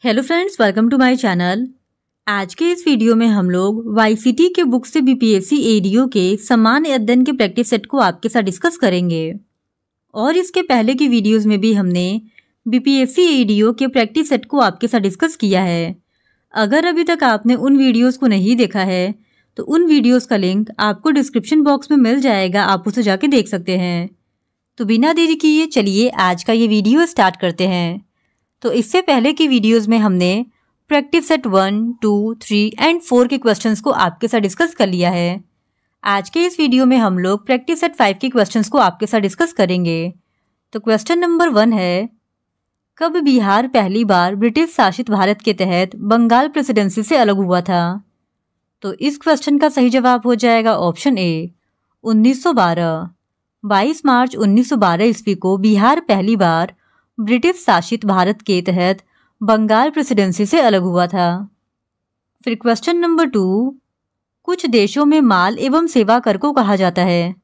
Hello friends, welcome to my channel. आज के इस वीडियो में हम लोग वाईसीटी के बुक से बीपीएससी एडीओ के सामान्य अध्ययन के प्रैक्टिस सेट को आपके साथ डिस्कस करेंगे। और इसके पहले की वीडियोस में भी हमने बीपीएससी एडीओ के प्रैक्टिस सेट को आपके साथ डिस्कस किया है। अगर अभी तक आपने उन वीडियोस को नहीं देखा है तो उन वीडियोस का लिंक आपको डिस्क्रिप्शन बॉक्स में मिल जाएगा, आप उसे जाके देख सकते हैं। तो बिना देरी किए चलिए आज का ये वीडियो स्टार्ट करते हैं। तो इससे पहले की वीडियोस में हमने प्रैक्टिस सेट 1, 2, 3 एंड 4 के क्वेश्चंस को आपके साथ डिस्कस कर लिया है। आज के इस वीडियो में हम लोग प्रैक्टिस सेट 5 के क्वेश्चंस को आपके साथ डिस्कस करेंगे। तो क्वेश्चन नंबर 1 है, कब बिहार पहली बार ब्रिटिश शासित भारत के तहत बंगाल प्रेसिडेंसी से अलग हुआ था? तो इस क्वेश्चन का सही जवाब हो जाएगा ऑप्शन ए 1912। 22 मार्च 1912 ईस्वी को बिहार पहली बार ब्रिटिश शासित भारत के तहत बंगाल प्रेसिडेंसी से अलग हुआ था। फिर क्वेश्चन नंबर 2, कुछ देशों में माल एवं सेवा कर को कहा जाता है।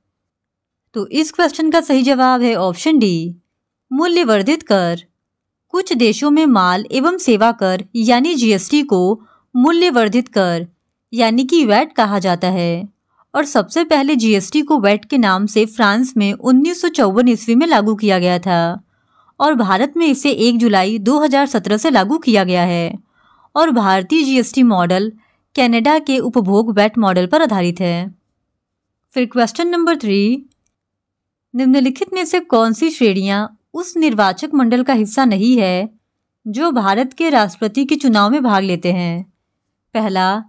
तो इस क्वेश्चन का सही जवाब है ऑप्शन डी मूल्यवर्धित कर। कुछ देशों में माल एवं सेवा कर यानी जीएसटी को मूल्यवर्धित कर यानी कि वैट कहा जाता है। और सबसे पहले जीएसटी को वैट के नाम से फ्रांस में 1954 ईस्वी में लागू किया गया था और भारत में इसे 1 जुलाई 2017 से लागू किया गया है। और भारतीय जीएसटी मॉडल कनाडा के उपभोग वैट मॉडल पर आधारित है। फिर क्वेश्चन नंबर 3, निम्नलिखित में से कौन सी श्रेणियां उस निर्वाचक मंडल का हिस्सा नहीं है जो भारत के राष्ट्रपति के चुनाव में भाग लेते हैं? पहला,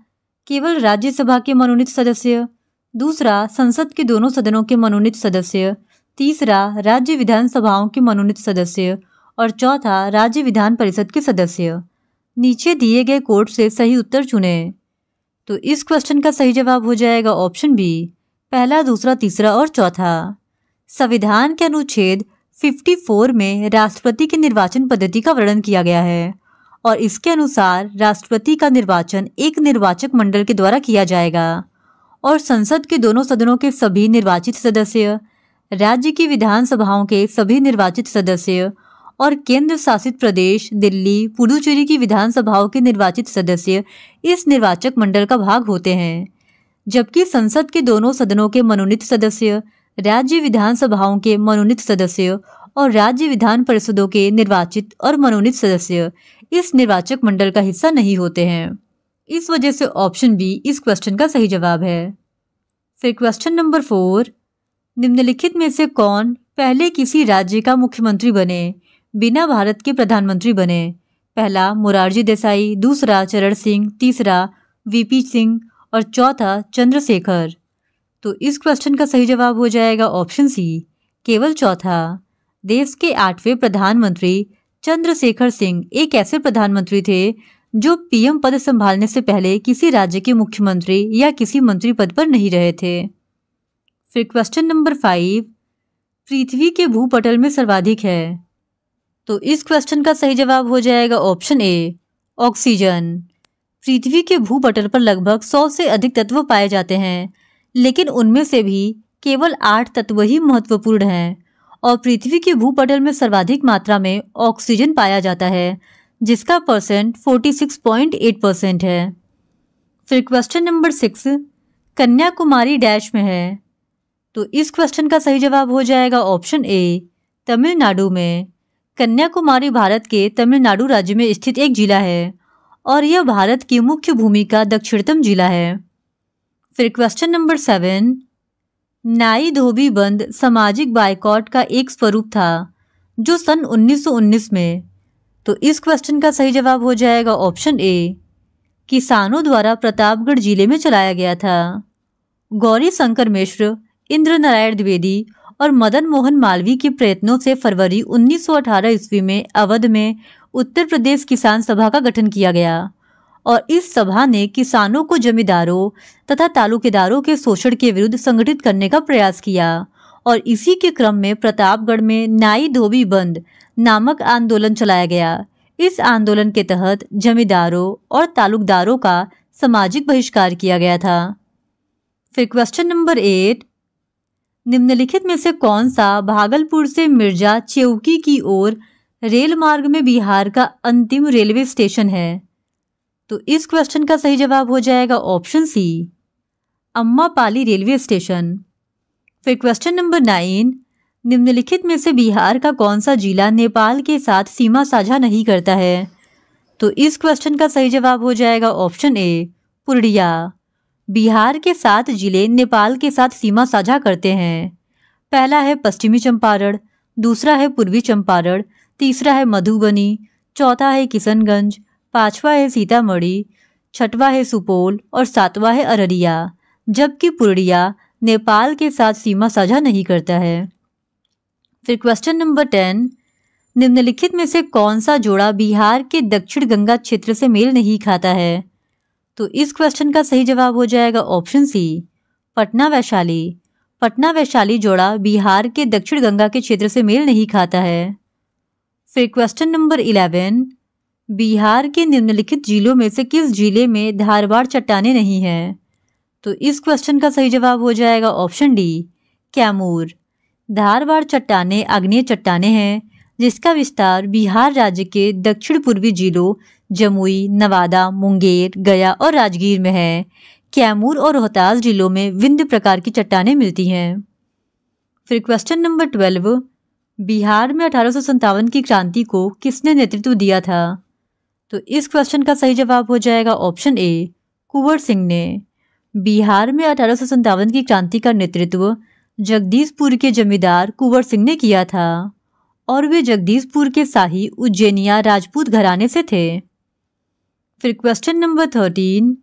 केवल राज्यसभा के मनोनीत सदस्य। दूसरा, संसद के दोनों सदनों के मनोनीत सदस्य। तीसरा, राज्य विधानसभाओं के मनोनीत सदस्य। और चौथा, राज्य विधान परिषद के सदस्य। नीचे दिए गए कोड से सही उत्तर चुनें। तो इस क्वेश्चन का सही जवाब हो जाएगा ऑप्शन बी, पहला, दूसरा, तीसरा और चौथा। संविधान के अनुच्छेद 54 में राष्ट्रपति की निर्वाचन पद्धति का वर्णन किया गया है और इसके अनुसार राष्ट्रपति का निर्वाचन एक निर्वाचक मंडल के द्वारा किया जाएगा और संसद के दोनों सदनों के सभी निर्वाचित सदस्य, राज्य की विधानसभाओं के सभी निर्वाचित सदस्य और केंद्र शासित प्रदेश दिल्ली, पुडुचेरी की विधानसभाओं के निर्वाचित सदस्य इस निर्वाचक मंडल का भाग होते हैं। जबकि संसद के दोनों सदनों के मनोनीत सदस्य, राज्य विधानसभाओं के मनोनीत सदस्य और राज्य विधान परिषदों के निर्वाचित और मनोनीत सदस्य इस निर्वाचक मंडल का हिस्सा नहीं होते हैं। इस वजह से ऑप्शन बी इस क्वेश्चन का सही जवाब है। फिर क्वेश्चन नंबर 4, निम्नलिखित में से कौन पहले किसी राज्य का मुख्यमंत्री बने बिना भारत के प्रधानमंत्री बने? पहला, मोरारजी देसाई। दूसरा, चरण सिंह। तीसरा, वीपी सिंह और चौथा, चंद्रशेखर। तो इस क्वेश्चन का सही जवाब हो जाएगा ऑप्शन सी, केवल चौथा। देश के 8वें प्रधानमंत्री चंद्रशेखर सिंह एक ऐसे प्रधानमंत्री थे जो पीएम पद संभालने से पहले किसी राज्य के मुख्यमंत्री या किसी मंत्री पद पर नहीं रहे थे। फिर क्वेश्चन नंबर 5, पृथ्वी के भूपटल में सर्वाधिक है। तो इस क्वेश्चन का सही जवाब हो जाएगा ऑप्शन ए, ऑक्सीजन। पृथ्वी के भूपटल पर लगभग 100 से अधिक तत्व पाए जाते हैं, लेकिन उनमें से भी केवल 8 तत्व ही महत्वपूर्ण हैं और पृथ्वी के भूपटल में सर्वाधिक मात्रा में ऑक्सीजन पाया जाता है जिसका परसेंट 46.8% है। फिर क्वेश्चन नंबर 6, कन्याकुमारी डैश में है। तो इस क्वेश्चन का सही जवाब हो जाएगा ऑप्शन ए, तमिलनाडु में। कन्याकुमारी भारत के तमिलनाडु राज्य में स्थित एक जिला है और यह भारत की मुख्य भूमि का दक्षिणतम जिला है। फिर क्वेश्चन नंबर 7, नाई धोबी बंद सामाजिक बायकॉट का एक स्वरूप था जो सन 1919 में। तो इस क्वेश्चन का सही जवाब हो जाएगा ऑप्शन ए, किसानों द्वारा प्रतापगढ़ जिले में चलाया गया था। गौरी शंकर मिश्र, इंद्र नारायण द्विवेदी और मदन मोहन मालवीय के प्रयत्नों से फरवरी 1918 ईस्वी में अवध में उत्तर प्रदेश किसान सभा का गठन किया गया और इस सभा ने किसानों को जमींदारों तथा तालुकेदारों के शोषण के विरुद्ध संगठित करने का प्रयास किया और इसी के क्रम में प्रतापगढ़ में नाई धोबी बंद नामक आंदोलन चलाया गया। इस आंदोलन के तहत जमींदारों और तालुकदारों का सामाजिक बहिष्कार किया गया था। फिर क्वेश्चन नंबर 8, निम्नलिखित में से कौन सा भागलपुर से मिर्जा चेउकी की ओर रेल मार्ग में बिहार का अंतिम रेलवे स्टेशन है? तो इस क्वेश्चन का सही जवाब हो जाएगा ऑप्शन सी, अम्मापाली रेलवे स्टेशन। फिर क्वेश्चन नंबर 9, निम्नलिखित में से बिहार का कौन सा जिला नेपाल के साथ सीमा साझा नहीं करता है? तो इस क्वेश्चन का सही जवाब हो जाएगा ऑप्शन ए, पूर्णिया। बिहार के 7 जिले नेपाल के साथ सीमा साझा करते हैं। पहला है पश्चिमी चंपारण, दूसरा है पूर्वी चंपारण, तीसरा है मधुबनी, चौथा है किशनगंज, पांचवा है सीतामढ़ी, छठवां है सुपौल और सातवां है अररिया, जबकि पूर्णिया नेपाल के साथ सीमा साझा नहीं करता है। फिर क्वेश्चन नंबर 10, निम्नलिखित में से कौन सा जोड़ा बिहार के दक्षिण गंगा क्षेत्र से मेल नहीं खाता है? तो इस क्वेश्चन का सही जवाब हो जाएगा ऑप्शन सी, पटना वैशाली। पटना वैशाली जोड़ा बिहार के दक्षिण गंगा के क्षेत्र से मेल नहीं खाता है। फिर क्वेश्चन नंबर 11, बिहार के निम्नलिखित जिलों में से किस जिले में धारवाड़ चट्टानें नहीं हैं? तो इस क्वेश्चन का सही जवाब हो जाएगा ऑप्शन डी, कैमूर। धारवाड़ चट्टानें आग्नेय चट्टानें हैं जिसका विस्तार बिहार राज्य के दक्षिण पूर्वी जिलों जमुई, नवादा, मुंगेर, गया और राजगीर में है। कैमूर और रोहतास जिलों में विंध्य प्रकार की चट्टानें मिलती हैं। फिर क्वेश्चन नंबर 12, बिहार में 1857 की क्रांति को किसने नेतृत्व दिया था? तो इस क्वेश्चन का सही जवाब हो जाएगा ऑप्शन ए, कुंवर सिंह ने। बिहार में 1857 की क्रांति का नेतृत्व जगदीशपुर के जमींदार कुंवर सिंह ने किया था और वे जगदीशपुर के शाही उज्जैनिया राजपूत घराने से थे। फिर क्वेश्चन नंबर 13,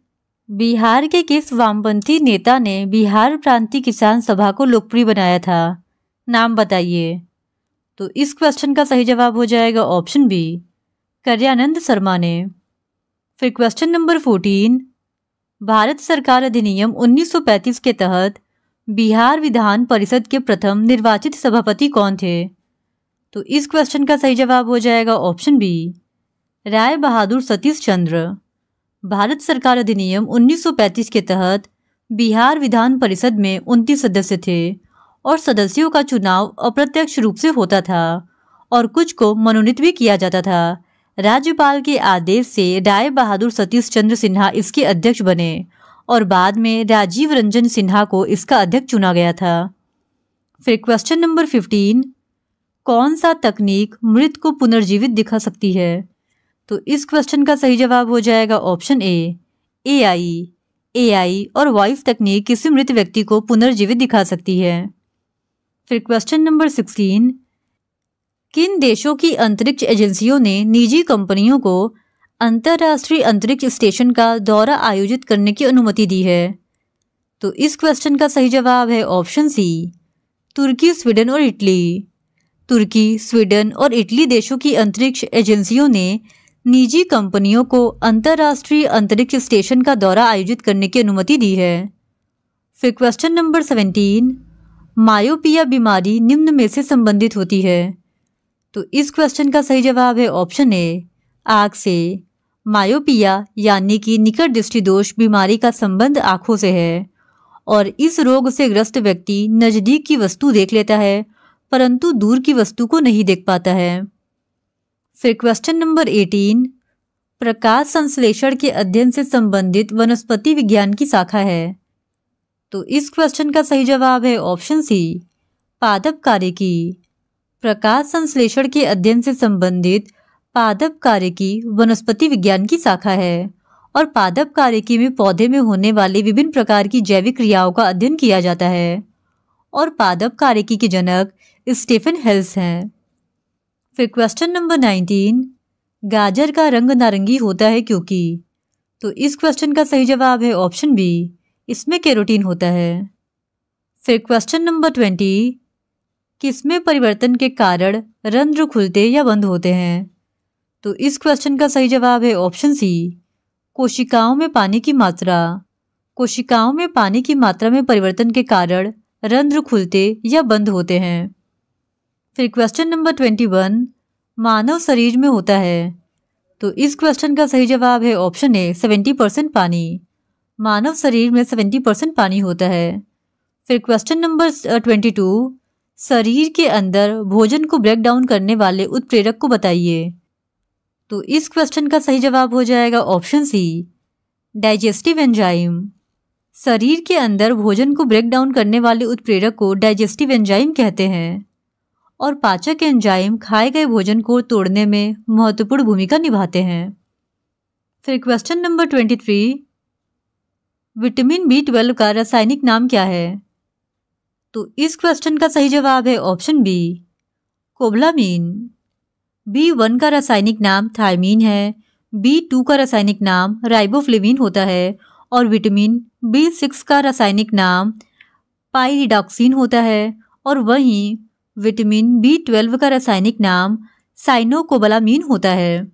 बिहार के किस वामपंथी नेता ने बिहार प्रांतीय किसान सभा को लोकप्रिय बनाया था? नाम बताइए। तो इस क्वेश्चन का सही जवाब हो जाएगा ऑप्शन बी, कल्याणंद शर्मा ने। फिर क्वेश्चन नंबर 14, भारत सरकार अधिनियम 1935 के तहत बिहार विधान परिषद के प्रथम निर्वाचित सभापति कौन थे? तो इस क्वेश्चन का सही जवाब हो जाएगा ऑप्शन बी, राय बहादुर सतीश चंद्र। भारत सरकार अधिनियम 1935 के तहत बिहार विधान परिषद में 29 सदस्य थे और सदस्यों का चुनाव अप्रत्यक्ष रूप से होता था और कुछ को मनोनीत भी किया जाता था। राज्यपाल के आदेश से राय बहादुर सतीश चंद्र सिन्हा इसके अध्यक्ष बने और बाद में राजीव रंजन सिन्हा को इसका अध्यक्ष चुना गया था। फिर क्वेश्चन नंबर 15, कौन सा तकनीक मृत को पुनर्जीवित दिखा सकती है? तो इस क्वेश्चन का सही जवाब हो जाएगा ऑप्शन ए, एआई। एआई और वॉइस तकनीक किसी मृत व्यक्ति को पुनर्जीवित दिखा सकती है। फिर क्वेश्चन नंबर 16, किन देशों की अंतरिक्ष एजेंसियों ने निजी कंपनियों को अंतर्राष्ट्रीय अंतरिक्ष स्टेशन का दौरा आयोजित करने की अनुमति दी है? तो इस क्वेश्चन का सही जवाब है ऑप्शन सी, तुर्की, स्वीडन और इटली। तुर्की, स्वीडन और इटली देशों की अंतरिक्ष एजेंसियों ने निजी कंपनियों को अंतर्राष्ट्रीय अंतरिक्ष स्टेशन का दौरा आयोजित करने की अनुमति दी है। फिर क्वेश्चन नंबर 17, मायोपिया बीमारी निम्न में से संबंधित होती है? तो इस क्वेश्चन का सही जवाब है ऑप्शन ए, आँख से। मायोपिया यानी कि निकट दृष्टि दोष बीमारी का संबंध आँखों से है और इस रोग से ग्रस्त व्यक्ति नजदीक की वस्तु देख लेता है परंतु दूर की वस्तु को नहीं देख पाता है। फिर क्वेश्चन नंबर 18, प्रकाश संश्लेषण के अध्ययन से संबंधित वनस्पति विज्ञान की शाखा है? तो इस क्वेश्चन का सही जवाब है ऑप्शन सी, पादप कार्यकी। प्रकाश संश्लेषण के अध्ययन से संबंधित पादप कार्यकी वनस्पति विज्ञान की शाखा है और पादप कार्यकी में पौधे में होने वाली विभिन्न प्रकार की जैविक क्रियाओं का अध्ययन किया जाता है और पादप कार्यकी के जनक स्टीफन हेल्स हैं। फिर क्वेश्चन नंबर 19, गाजर का रंग नारंगी होता है क्योंकि? तो इस क्वेश्चन का सही जवाब है ऑप्शन बी, इसमें कैरोटीन होता है। फिर क्वेश्चन नंबर 20, किसमें परिवर्तन के कारण रंध्र खुलते या बंद होते हैं? तो इस क्वेश्चन का सही जवाब है ऑप्शन सी, कोशिकाओं में पानी की मात्रा। कोशिकाओं में पानी की मात्रा में परिवर्तन के कारण रंध्र खुलते या बंद होते हैं। फिर क्वेश्चन नंबर 21, मानव शरीर में होता है? तो इस क्वेश्चन का सही जवाब है ऑप्शन ए, 70% पानी। मानव शरीर में 70% पानी होता है। फिर क्वेश्चन नंबर 22, शरीर के अंदर भोजन को ब्रेक डाउन करने वाले उत्प्रेरक को बताइए। तो इस क्वेश्चन का सही जवाब हो जाएगा ऑप्शन सी, डाइजेस्टिव एंजाइम। शरीर के अंदर भोजन को ब्रेक डाउन करने वाले उत्प्रेरक को डाइजेस्टिव एंजाइम कहते हैं और पाचक एंजाइम खाए गए भोजन को तोड़ने में महत्वपूर्ण भूमिका निभाते हैं। फिर क्वेश्चन नंबर 23, विटामिन B12 का रासायनिक नाम क्या है? तो इस क्वेश्चन का सही जवाब है ऑप्शन बी, कोबलामीन। B1 का रासायनिक नाम थायमीन है, B2 का रासायनिक नाम राइबोफ्लेविन होता है और विटामिन B6 का रासायनिक नाम पाइरिडॉक्सिन होता है और वहीं विटामिन B12 का रासायनिक नाम साइनोकोबालामीन होता है।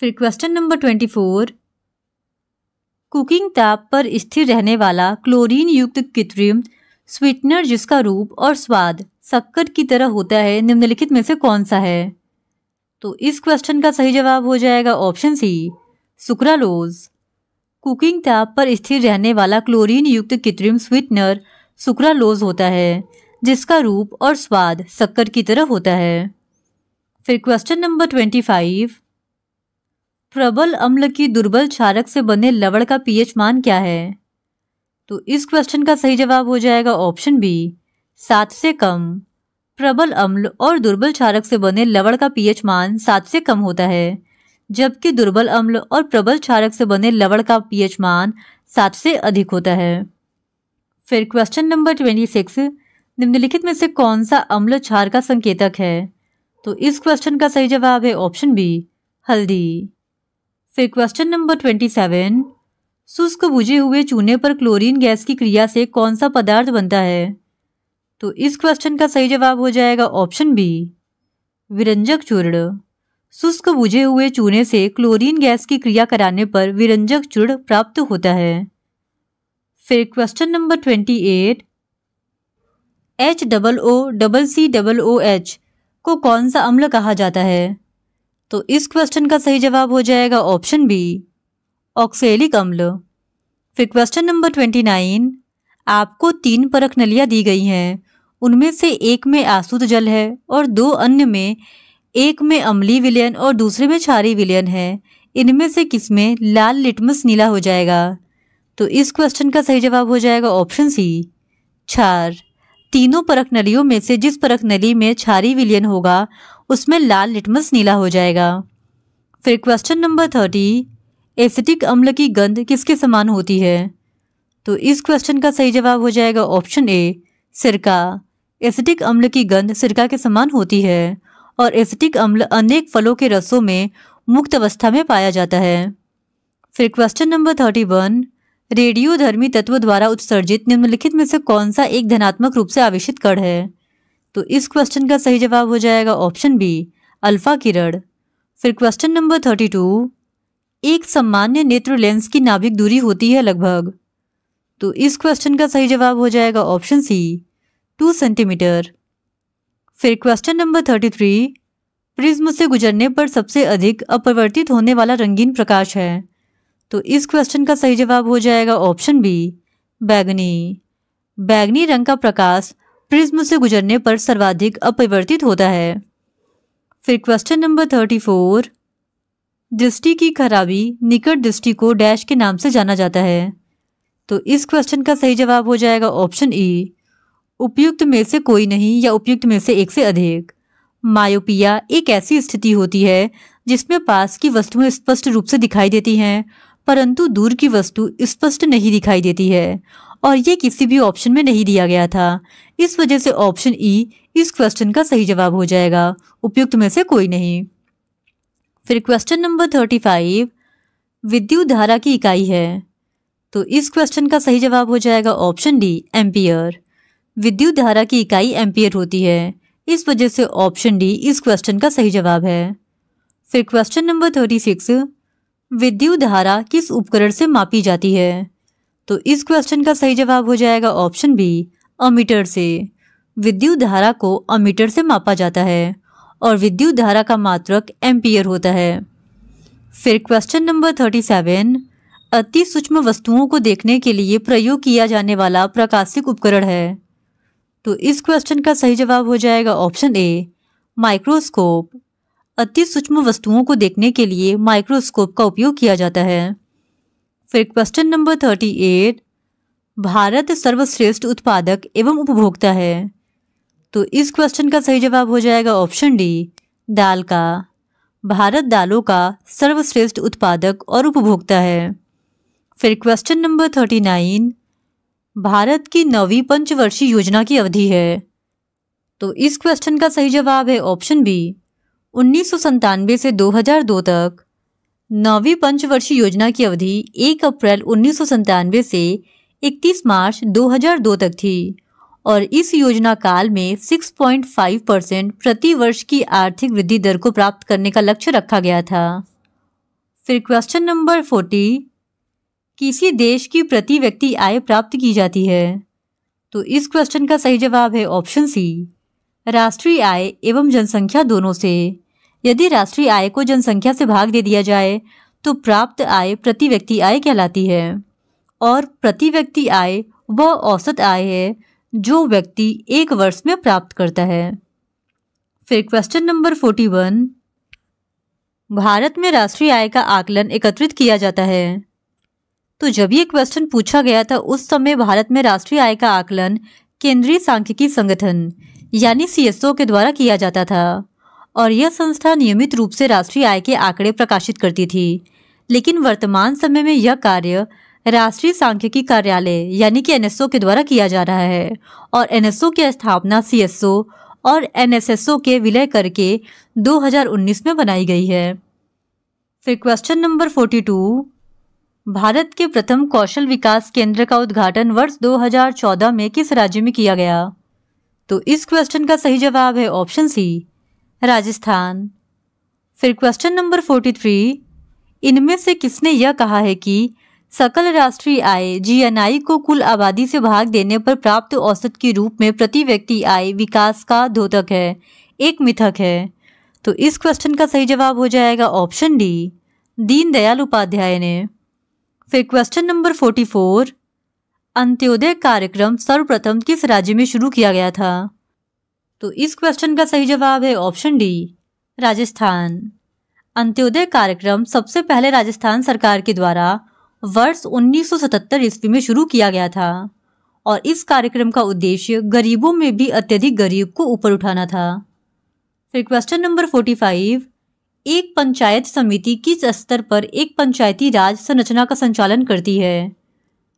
फिर क्वेश्चन नंबर 24, कुकिंग ताप पर स्थिर रहने वाला क्लोरीन युक्त कृत्रिम स्वीटनर जिसका रूप और स्वाद शक्कर की तरह होता है, निम्नलिखित में से कौन सा है? तो इस क्वेश्चन का सही जवाब हो जाएगा ऑप्शन सी, सुक्रालोज। कुकिंग ताप पर स्थिर रहने वाला क्लोरीन युक्त कृत्रिम स्वीटनर सुक्रालोज होता है जिसका रूप और स्वाद शक्कर की तरह होता है। फिर क्वेश्चन नंबर 25, प्रबल अम्ल की दुर्बल क्षारक से बने लवण का पीएच मान क्या है? तो इस क्वेश्चन का सही जवाब हो जाएगा ऑप्शन बी, 7 से कम। प्रबल अम्ल और दुर्बल क्षारक से बने लवण का पीएच मान 7 से कम होता है, जबकि दुर्बल अम्ल और प्रबल क्षारक से बने लवण का पीएच मान 7 से अधिक होता है। फिर क्वेश्चन नंबर 26, निम्नलिखित में से कौन सा अम्ल क्षार का संकेतक है? तो इस क्वेश्चन का सही जवाब है ऑप्शन बी, हल्दी। फिर क्वेश्चन नंबर 27, शुष्क भुजे हुए चूने पर क्लोरीन गैस की क्रिया से कौन सा पदार्थ बनता है? तो इस क्वेश्चन का सही जवाब हो जाएगा ऑप्शन बी, विरंजक चूर्ण। शुष्क भुजे हुए चूने से क्लोरीन गैस की क्रिया कराने पर विरंजक चूर्ण प्राप्त होता है। फिर क्वेश्चन नंबर 28, HOOCOOH को कौन सा अम्ल कहा जाता है? तो इस क्वेश्चन का सही जवाब हो जाएगा ऑप्शन बी, ऑक्सैलिक अम्ल। फिर क्वेश्चन नंबर 29, आपको 3 परख नलियां दी गई हैं, उनमें से एक में आसुत जल है और 2 अन्य में, एक में अम्लीय विलयन और दूसरे में क्षारीय विलयन है, इनमें से किसमें लाल लिटमस नीला हो जाएगा? तो इस क्वेश्चन का सही जवाब हो जाएगा ऑप्शन सी, क्षार। तीनों परख नलियों में से जिस परख नली में क्षारीय विलयन होगा उसमें लाल लिटमस नीला हो जाएगा। फिर क्वेश्चन नंबर 30, एसिटिक अम्ल की गंध किसके समान होती है? तो इस क्वेश्चन का सही जवाब हो जाएगा ऑप्शन ए, सिरका। एसिटिक अम्ल की गंध सिरका के समान होती है और एसिटिक अम्ल अनेक फलों के रसों में मुक्त अवस्था में पाया जाता है। फिर क्वेश्चन नंबर 31, रेडियोधर्मी तत्व द्वारा उत्सर्जित निम्नलिखित में से कौन सा एक धनात्मक रूप से आवेशित कण है? तो इस क्वेश्चन का सही जवाब हो जाएगा ऑप्शन बी, अल्फा किरण। फिर क्वेश्चन नंबर 32, एक सामान्य नेत्र लेंस की नाभिक दूरी होती है लगभग। तो इस क्वेश्चन का सही जवाब हो जाएगा ऑप्शन सी, 2 सेंटीमीटर। फिर क्वेश्चन नंबर 33, प्रिज्म से गुजरने पर सबसे अधिक अपरिवर्तित होने वाला रंगीन प्रकाश है। तो इस क्वेश्चन का सही जवाब हो जाएगा ऑप्शन बी, बैगनी। बैगनी रंग का प्रकाश प्रिज्म से गुजरने पर सर्वाधिक अपरिवर्तित होता है। फिर क्वेश्चन नंबर 34, दृष्टि की खराबी निकट दृष्टि को डैश के नाम से जाना जाता है। तो इस क्वेश्चन का सही जवाब हो जाएगा ऑप्शन ई, उपयुक्त में से कोई नहीं या उपयुक्त में से एक से अधिक। मायोपिया एक ऐसी स्थिति होती है जिसमें पास की वस्तुएं स्पष्ट रूप से दिखाई देती हैं परंतु दूर की वस्तु स्पष्ट नहीं दिखाई देती है और ये किसी भी ऑप्शन में नहीं दिया गया था। इस वजह से ऑप्शन ई इस क्वेश्चन का सही जवाब हो जाएगा, उपयुक्त में से कोई नहीं। फिर क्वेश्चन नंबर 35, विद्युत धारा की इकाई है। तो इस क्वेश्चन का सही जवाब हो जाएगा ऑप्शन डी, एम्पियर। विद्युत धारा की इकाई एम्पियर होती है, इस वजह से ऑप्शन डी इस क्वेश्चन का सही जवाब है। फिर क्वेश्चन नंबर 36, विद्युत धारा किस उपकरण से मापी जाती है? तो इस क्वेश्चन का सही जवाब हो जाएगा ऑप्शन बी, अमीटर से। विद्युत धारा को अमीटर से मापा जाता है और विद्युत धारा का मात्रक एम्पियर होता है। फिर क्वेश्चन नंबर 37, अति सूक्ष्म वस्तुओं को देखने के लिए प्रयोग किया जाने वाला प्रकाशिक उपकरण है। तो इस क्वेश्चन का सही जवाब हो जाएगा ऑप्शन ए माइक्रोस्कोप। अति सूक्ष्म वस्तुओं को देखने के लिए माइक्रोस्कोप का उपयोग किया जाता है। फिर क्वेश्चन नंबर 38, भारत सर्वश्रेष्ठ उत्पादक एवं उपभोक्ता है। तो इस क्वेश्चन का सही जवाब हो जाएगा ऑप्शन डी दाल का। भारत दालों का सर्वश्रेष्ठ उत्पादक और उपभोक्ता है। फिर क्वेश्चन नंबर 39, भारत की 9वीं पंचवर्षीय योजना की अवधि है। तो इस क्वेश्चन का सही जवाब है ऑप्शन बी 1997 से 2002 तक। 9वीं पंचवर्षीय योजना की अवधि 1 अप्रैल 1997 से 31 मार्च 2002 तक थी और इस योजना काल में 6.5% प्रति वर्ष की आर्थिक वृद्धि दर को प्राप्त करने का लक्ष्य रखा गया था। फिर क्वेश्चन नंबर 40, किसी देश की प्रति व्यक्ति आय प्राप्त की जाती है। तो इस क्वेश्चन का सही जवाब है ऑप्शन सी राष्ट्रीय आय एवं जनसंख्या दोनों से। यदि राष्ट्रीय आय को जनसंख्या से भाग दे दिया जाए तो प्राप्त आय प्रति व्यक्ति आय कहलाती है और प्रति व्यक्ति आय वह औसत आय है जो व्यक्ति एक वर्ष में प्राप्त करता है। फिर क्वेश्चन नंबर 41, भारत में राष्ट्रीय आय का आकलन एकत्रित किया जाता है। तो जब ये क्वेश्चन पूछा गया था उस समय भारत में राष्ट्रीय आय का आकलन केंद्रीय सांख्यिकी संगठन यानी CSO के द्वारा किया जाता था और यह संस्था नियमित रूप से राष्ट्रीय आय के आंकड़े प्रकाशित करती थी। लेकिन वर्तमान समय में यह कार्य राष्ट्रीय सांख्यिकी कार्यालय यानी कि NSO के द्वारा किया जा रहा है और NSO की स्थापना CSO और NSSO के विलय करके 2019 में बनाई गई है। फिर क्वेश्चन नंबर 42, भारत के प्रथम कौशल विकास केंद्र का उद्घाटन वर्ष 2014 में किस राज्य में किया गया। तो इस क्वेश्चन का सही जवाब है ऑप्शन सी राजस्थान। फिर क्वेश्चन नंबर 43, इनमें से किसने यह कहा है कि सकल राष्ट्रीय आय GNI को कुल आबादी से भाग देने पर प्राप्त औसत के रूप में प्रति व्यक्ति आय विकास का द्योतक है, एक मिथक है। तो इस क्वेश्चन का सही जवाब हो जाएगा ऑप्शन डी दीनदयाल उपाध्याय ने। फिर क्वेश्चन नंबर 44, अंत्योदय कार्यक्रम सर्वप्रथम किस राज्य में शुरू किया गया था। तो इस क्वेश्चन का सही जवाब है ऑप्शन डी राजस्थान। अंत्योदय कार्यक्रम सबसे पहले राजस्थान सरकार के द्वारा वर्ष 1977 ईस्वी में शुरू किया गया था और इस कार्यक्रम का उद्देश्य गरीबों में भी अत्यधिक गरीब को ऊपर उठाना था। फिर क्वेश्चन नंबर 45, एक पंचायत समिति किस स्तर पर एक पंचायती राज संरचना का संचालन करती है।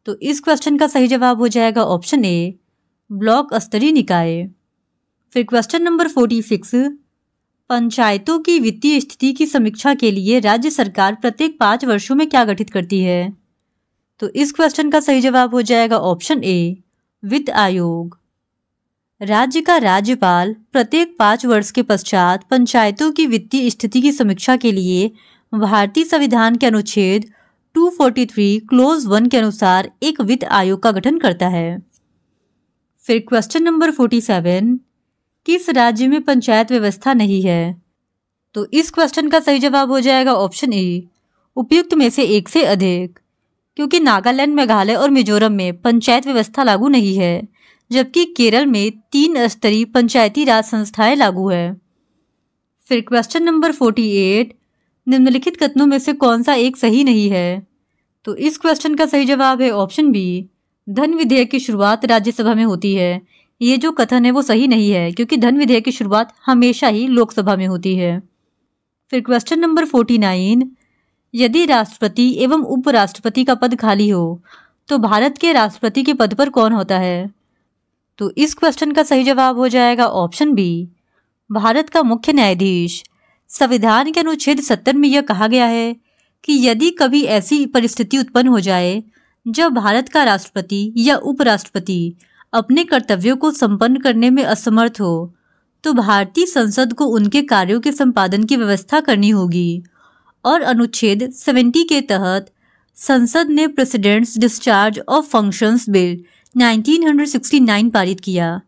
तो इस क्वेश्चन का सही जवाब हो जाएगा ऑप्शन ए ब्लॉक स्तरीय निकाय। फिर क्वेश्चन नंबर 46, पंचायतों की वित्तीय स्थिति की समीक्षा के लिए राज्य सरकार प्रत्येक 5 वर्षों में क्या गठित करती है। तो इस क्वेश्चन का सही जवाब हो जाएगा ऑप्शन ए वित्त आयोग। राज्य का राज्यपाल प्रत्येक 5 वर्ष के पश्चात पंचायतों की वित्तीय स्थिति की समीक्षा के लिए भारतीय संविधान के अनुच्छेद 243 क्लोज 1 के अनुसार एक वित्त आयोग का गठन करता है। फिर क्वेश्चन नंबर 47, किस राज्य में पंचायत व्यवस्था नहीं है। तो इस क्वेश्चन का सही जवाब हो जाएगा ऑप्शन ए उपयुक्त में से एक से अधिक, क्योंकि नागालैंड, मेघालय और मिजोरम में पंचायत व्यवस्था लागू नहीं है, जबकि केरल में 3 स्तरीय पंचायती राज संस्थाएं लागू है। फिर क्वेश्चन नंबर 48, निम्नलिखित कथनों में से कौन सा एक सही नहीं है। तो इस क्वेश्चन का सही जवाब है ऑप्शन बी धन विधेयक की शुरुआत राज्यसभा में होती है। ये जो कथन है वो सही नहीं है, क्योंकि धन विधेयक की शुरुआत हमेशा ही लोकसभा में होती है। फिर क्वेश्चन नंबर 49, यदि राष्ट्रपति एवं उपराष्ट्रपति का पद खाली हो तो भारत के राष्ट्रपति के पद पर कौन होता है। तो इस क्वेश्चन का सही जवाब हो जाएगा ऑप्शन बी भारत का मुख्य न्यायाधीश। संविधान के अनुच्छेद 70 में यह कहा गया है कि यदि कभी ऐसी परिस्थिति उत्पन्न हो जाए जब भारत का राष्ट्रपति या उपराष्ट्रपति अपने कर्तव्यों को संपन्न करने में असमर्थ हो तो भारतीय संसद को उनके कार्यों के संपादन की व्यवस्था करनी होगी और अनुच्छेद 70 के तहत संसद ने president's discharge of functions bill 1969 पारित किया,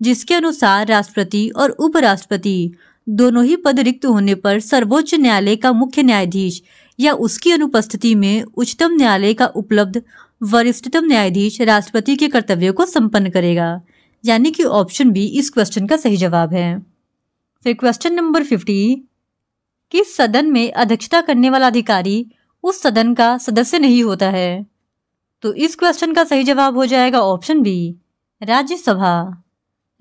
जिसके अनुसार राष्ट्रपति और उपराष्ट्रपति दोनों ही पद रिक्त होने पर सर्वोच्च न्यायालय का मुख्य न्यायाधीश या उसकी अनुपस्थिति में उच्चतम न्यायालय का उपलब्ध वरिष्ठतम न्यायाधीश राष्ट्रपति के कर्तव्यों को संपन्न करेगा, यानी कि ऑप्शन बी इस क्वेश्चन का सही जवाब है। फिर क्वेश्चन नंबर 50, किस सदन में अध्यक्षता करने वाला अधिकारी उस सदन का सदस्य नहीं होता है? तो इस क्वेश्चन का सही जवाब हो जाएगा ऑप्शन बी राज्यसभा।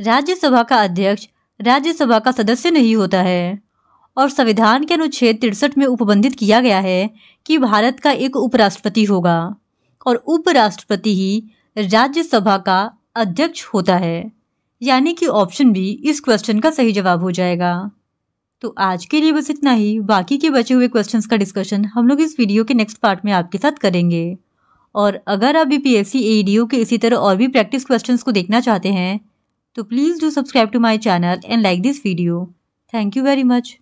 राज्यसभा का अध्यक्ष राज्यसभा का सदस्य नहीं होता है और संविधान के अनुच्छेद 63 में उपबंधित किया गया है कि भारत का एक उपराष्ट्रपति होगा और उपराष्ट्रपति ही राज्यसभा का अध्यक्ष होता है, यानी कि ऑप्शन बी इस क्वेश्चन का सही जवाब हो जाएगा। तो आज के लिए बस इतना ही। बाकी के बचे हुए क्वेश्चंस का डिस्कशन हम लोग इस वीडियो के नेक्स्ट पार्ट में आपके साथ करेंगे। और अगर आप बीपीएससी एडीओ के इसी तरह और भी प्रैक्टिस क्वेश्चंस को देखना चाहते हैं तो please do subscribe to my channel and like this video. Thank you very much.